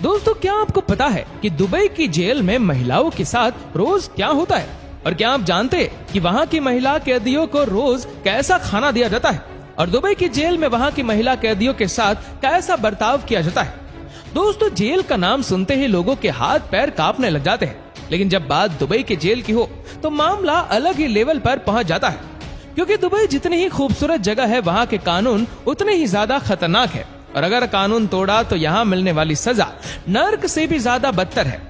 दोस्तों, क्या आपको पता है कि दुबई की जेल में महिलाओं के साथ रोज क्या होता है? और क्या आप जानते हैं कि वहाँ की महिला कैदियों को रोज कैसा खाना दिया जाता है और दुबई की जेल में वहाँ की महिला कैदियों के साथ कैसा बर्ताव किया जाता है? दोस्तों, जेल का नाम सुनते ही लोगों के हाथ पैर कांपने लग जाते हैं, लेकिन जब बात दुबई की जेल की हो तो मामला अलग ही लेवल पर पहुंच जाता है। क्योंकि दुबई जितनी ही खूबसूरत जगह है, वहाँ के कानून उतने ही ज्यादा खतरनाक है और अगर कानून तोड़ा तो यहाँ मिलने वाली सजा नर्क से भी ज्यादा बदतर है।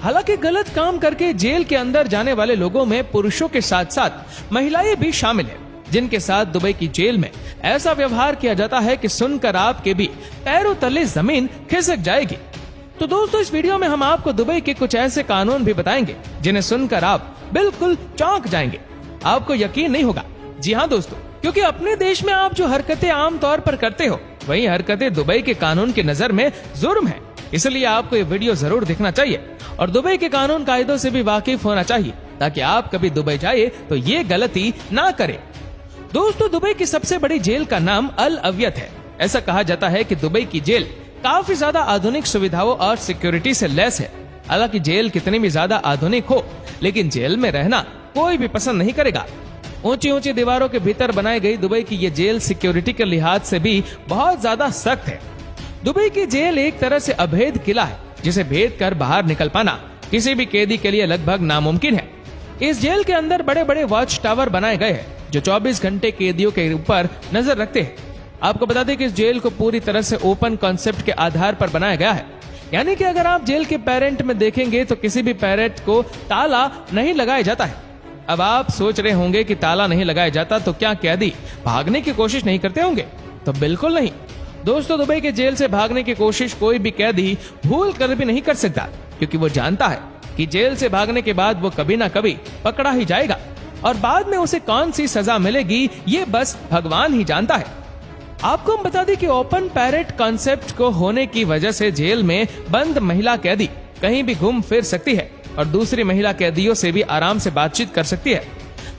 हालांकि गलत काम करके जेल के अंदर जाने वाले लोगों में पुरुषों के साथ साथ महिलाएं भी शामिल है, जिनके साथ दुबई की जेल में ऐसा व्यवहार किया जाता है कि सुनकर आपके भी पैरों तले जमीन खिसक जाएगी। तो दोस्तों, इस वीडियो में हम आपको दुबई के कुछ ऐसे कानून भी बताएंगे जिन्हें सुनकर आप बिल्कुल चौंक जाएंगे, आपको यकीन नहीं होगा। जी हाँ दोस्तों, क्योंकि अपने देश में आप जो हरकतें आम तौर पर करते हो, वही हरकतें दुबई के कानून की नजर में जुर्म है। इसलिए आपको ये वीडियो जरूर देखना चाहिए और दुबई के कानून कायदों से भी वाकिफ होना चाहिए, ताकि आप कभी दुबई जाए तो ये गलती ना करें। दोस्तों, दुबई की सबसे बड़ी जेल का नाम अल अवियत है। ऐसा कहा जाता है कि दुबई की जेल काफी ज्यादा आधुनिक सुविधाओं और सिक्योरिटी से लैस है। हालांकि जेल कितनी भी ज्यादा आधुनिक हो, लेकिन जेल में रहना कोई भी पसंद नहीं करेगा। ऊंची ऊंची दीवारों के भीतर बनाई गई दुबई की ये जेल सिक्योरिटी के लिहाज से भी बहुत ज्यादा सख्त है। दुबई की जेल एक तरह से अभेद किला है, जिसे भेद कर बाहर निकल पाना किसी भी कैदी के लिए लगभग नामुमकिन है। इस जेल के अंदर बड़े बड़े वॉच टावर बनाए गए हैं, जो 24 घंटे कैदियों के ऊपर नजर रखते हैं। आपको बता दें कि इस जेल को पूरी तरह से ओपन कॉन्सेप्ट के आधार पर बनाया गया है, यानी कि अगर आप जेल के पेरेंट में देखेंगे तो किसी भी पेरेंट को ताला नहीं लगाया जाता है। अब आप सोच रहे होंगे कि ताला नहीं लगाया जाता तो क्या कैदी भागने की कोशिश नहीं करते होंगे? तो बिल्कुल नहीं दोस्तों, दुबई के जेल से भागने की कोशिश कोई भी कैदी भूल कर भी नहीं कर सकता, क्योंकि वो जानता है कि जेल से भागने के बाद वो कभी ना कभी पकड़ा ही जाएगा और बाद में उसे कौन सी सजा मिलेगी ये बस भगवान ही जानता है। आपको हम बता दें कि ओपन पैरेट कॉन्सेप्ट को होने की वजह से जेल में बंद महिला कैदी कहीं भी घूम फिर सकती है और दूसरी महिला कैदियों से भी आराम से बातचीत कर सकती है।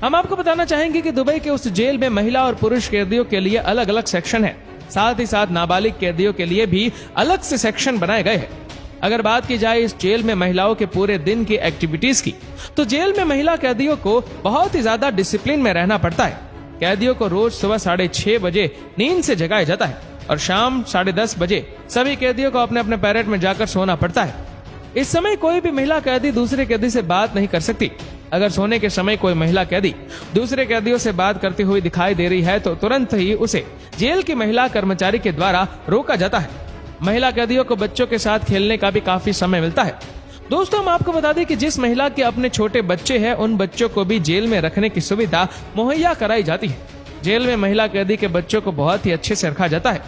हम आपको बताना चाहेंगे कि दुबई के उस जेल में महिला और पुरुष कैदियों के लिए अलग अलग सेक्शन है, साथ ही साथ नाबालिग कैदियों के लिए भी अलग से सेक्शन बनाए गए हैं। अगर बात की जाए इस जेल में महिलाओं के पूरे दिन की एक्टिविटीज की, तो जेल में महिला कैदियों को बहुत ही ज्यादा डिसिप्लिन में रहना पड़ता है। कैदियों को रोज सुबह 6:30 बजे नींद से जगाया जाता है और शाम 10:30 बजे सभी कैदियों को अपने अपने पैरेट में जाकर सोना पड़ता है। इस समय कोई भी महिला कैदी दूसरे कैदी से बात नहीं कर सकती। अगर सोने के समय कोई महिला कैदी दूसरे कैदियों से बात करती हुई दिखाई दे रही है तो तुरंत ही उसे जेल की महिला कर्मचारी के द्वारा रोका जाता है। महिला कैदियों को बच्चों के साथ खेलने का भी काफी समय मिलता है। दोस्तों, हम आपको बता दें कि जिस महिला के अपने छोटे बच्चे हैं, उन बच्चों को भी जेल में रखने की सुविधा मुहैया कराई जाती है। जेल में महिला कैदी के बच्चों को बहुत ही अच्छे से रखा जाता है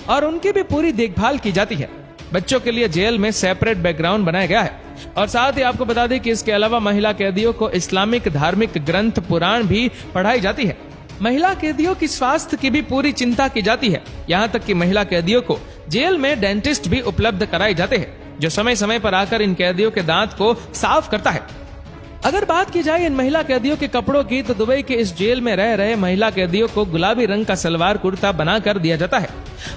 और उनकी भी पूरी देखभाल की जाती है। बच्चों के लिए जेल में सेपरेट बैकग्राउंड बनाया गया है और साथ ही आपको बता दें कि इसके अलावा महिला कैदियों को इस्लामिक धार्मिक ग्रंथ पुराण भी पढ़ाई जाती है। महिला कैदियों की स्वास्थ्य की भी पूरी चिंता की जाती है। यहाँ तक कि महिला कैदियों को जेल में डेंटिस्ट भी उपलब्ध कराए जाते हैं, जो समय समय पर आकर इन कैदियों के दांत को साफ करता है। अगर बात की जाए इन महिला कैदियों के कपड़ों की, तो दुबई के इस जेल में रह रहे महिला कैदियों को गुलाबी रंग का सलवार कुर्ता बना कर दिया जाता है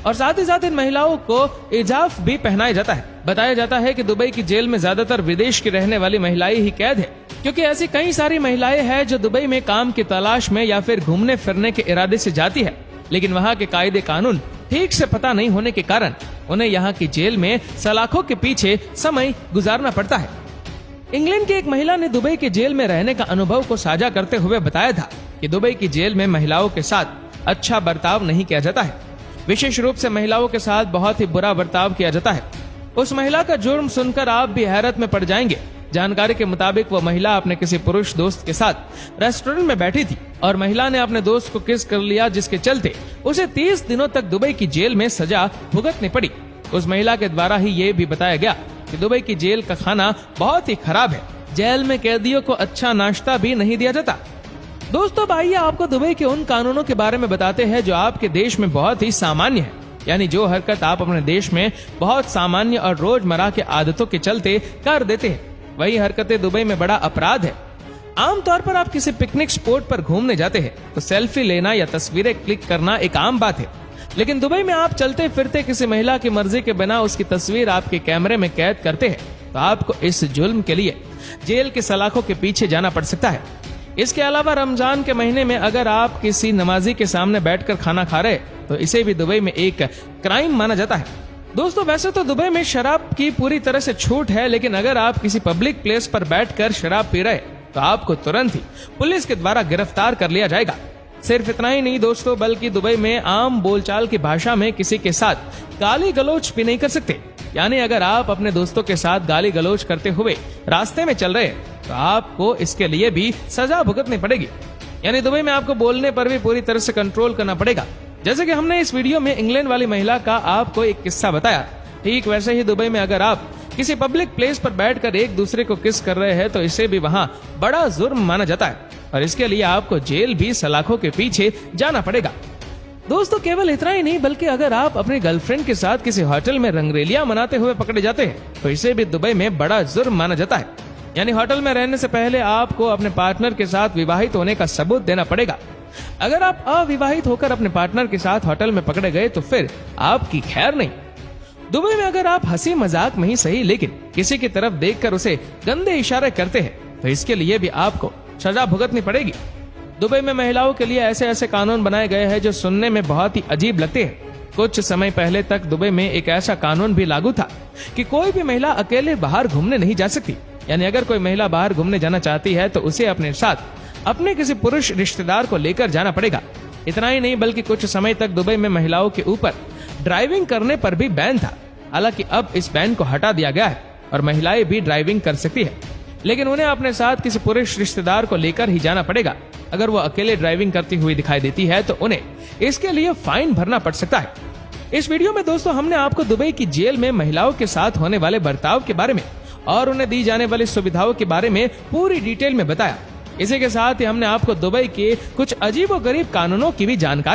और साथ ही साथ इन महिलाओं को इजाफ भी पहनाया जाता है। बताया जाता है कि दुबई की जेल में ज्यादातर विदेश की रहने वाली महिलाएं ही कैद है, क्योंकि ऐसी कई सारी महिलाएं हैं जो दुबई में काम की तलाश में या फिर घूमने फिरने के इरादे से जाती है, लेकिन वहाँ के कायदे कानून ठीक से पता नहीं होने के कारण उन्हें यहाँ की जेल में सलाखों के पीछे समय गुजारना पड़ता है। इंग्लैंड की एक महिला ने दुबई के जेल में रहने का अनुभव को साझा करते हुए बताया था कि दुबई की जेल में महिलाओं के साथ अच्छा बर्ताव नहीं किया जाता है। विशेष रूप से महिलाओं के साथ बहुत ही बुरा बर्ताव किया जाता है। उस महिला का जुर्म सुनकर आप भी हैरत में पड़ जाएंगे। जानकारी के मुताबिक वो महिला अपने किसी पुरुष दोस्त के साथ रेस्टोरेंट में बैठी थी और महिला ने अपने दोस्त को किस कर लिया, जिसके चलते उसे 30 दिनों तक दुबई की जेल में सजा भुगतनी पड़ी। उस महिला के द्वारा ही ये भी बताया गया कि दुबई की जेल का खाना बहुत ही खराब है। जेल में कैदियों को अच्छा नाश्ता भी नहीं दिया जाता। दोस्तों, आइए आपको दुबई के उन कानूनों के बारे में बताते हैं जो आपके देश में बहुत ही सामान्य है, यानी जो हरकत आप अपने देश में बहुत सामान्य और रोजमर्रा के आदतों के चलते कर देते हैं, वही हरकतें दुबई में बड़ा अपराध है। आमतौर पर आप किसी पिकनिक स्पॉट पर घूमने जाते हैं तो सेल्फी लेना या तस्वीरें क्लिक करना एक आम बात है, लेकिन दुबई में आप चलते फिरते किसी महिला की मर्जी के बिना उसकी तस्वीर आपके कैमरे में कैद करते हैं तो आपको इस जुल्म के लिए जेल की सलाखों के पीछे जाना पड़ सकता है। इसके अलावा रमजान के महीने में अगर आप किसी नमाजी के सामने बैठकर खाना खा रहे तो इसे भी दुबई में एक क्राइम माना जाता है। दोस्तों, वैसे तो दुबई में शराब की पूरी तरह से छूट है, लेकिन अगर आप किसी पब्लिक प्लेस पर बैठकर शराब पी रहे तो आपको तुरंत ही पुलिस के द्वारा गिरफ्तार कर लिया जाएगा। सिर्फ इतना ही नहीं दोस्तों, बल्कि दुबई में आम बोलचाल की भाषा में किसी के साथ गाली गलौज भी नहीं कर सकते। यानी अगर आप अपने दोस्तों के साथ गाली गलौज करते हुए रास्ते में चल रहे तो आपको इसके लिए भी सजा भुगतनी पड़ेगी। यानी दुबई में आपको बोलने पर भी पूरी तरह से कंट्रोल करना पड़ेगा। जैसे कि हमने इस वीडियो में इंग्लैंड वाली महिला का आपको एक किस्सा बताया, ठीक वैसे ही दुबई में अगर आप किसी पब्लिक प्लेस पर बैठकर एक दूसरे को किस कर रहे हैं तो इसे भी वहां बड़ा जुर्म माना जाता है और इसके लिए आपको जेल भी सलाखों के पीछे जाना पड़ेगा। दोस्तों, केवल इतना ही नहीं, बल्कि अगर आप अपने गर्लफ्रेंड के साथ किसी होटल में रंगरेलियां मनाते हुए पकड़े जाते हैं तो इसे भी दुबई में बड़ा जुर्म माना जाता है। यानी होटल में रहने से पहले आपको अपने पार्टनर के साथ विवाहित होने का सबूत देना पड़ेगा। अगर आप अविवाहित होकर अपने पार्टनर के साथ होटल में पकड़े गए तो फिर आपकी खैर नहीं। दुबई में अगर आप हंसी मजाक में ही सही लेकिन किसी की तरफ देखकर उसे गंदे इशारे करते हैं तो इसके लिए भी आपको सजा भुगतनी पड़ेगी। दुबई में महिलाओं के लिए ऐसे ऐसे कानून बनाए गए हैं जो सुनने में बहुत ही अजीब लगते हैं। कुछ समय पहले तक दुबई में एक ऐसा कानून भी लागू था कि कोई भी महिला अकेले बाहर घूमने नहीं जा सकती। यानी अगर कोई महिला बाहर घूमने जाना चाहती है तो उसे अपने साथ अपने किसी पुरुष रिश्तेदार को लेकर जाना पड़ेगा। इतना ही नहीं, बल्कि कुछ समय तक दुबई में महिलाओं के ऊपर ड्राइविंग करने पर भी बैन था। हालांकि अब इस बैन को हटा दिया गया है और महिलाएं भी ड्राइविंग कर सकती है, लेकिन उन्हें अपने साथ किसी पुरुष रिश्तेदार को लेकर ही जाना पड़ेगा। अगर वो अकेले ड्राइविंग करती हुई दिखाई देती है तो उन्हें इसके लिए फाइन भरना पड़ सकता है। इस वीडियो में दोस्तों हमने आपको दुबई की जेल में महिलाओं के साथ होने वाले बर्ताव के बारे में और उन्हें दी जाने वाली सुविधाओं के बारे में पूरी डिटेल में बताया। इसी के साथ ही हमने आपको दुबई के कुछ अजीबोगरीब कानूनों की भी जानकारी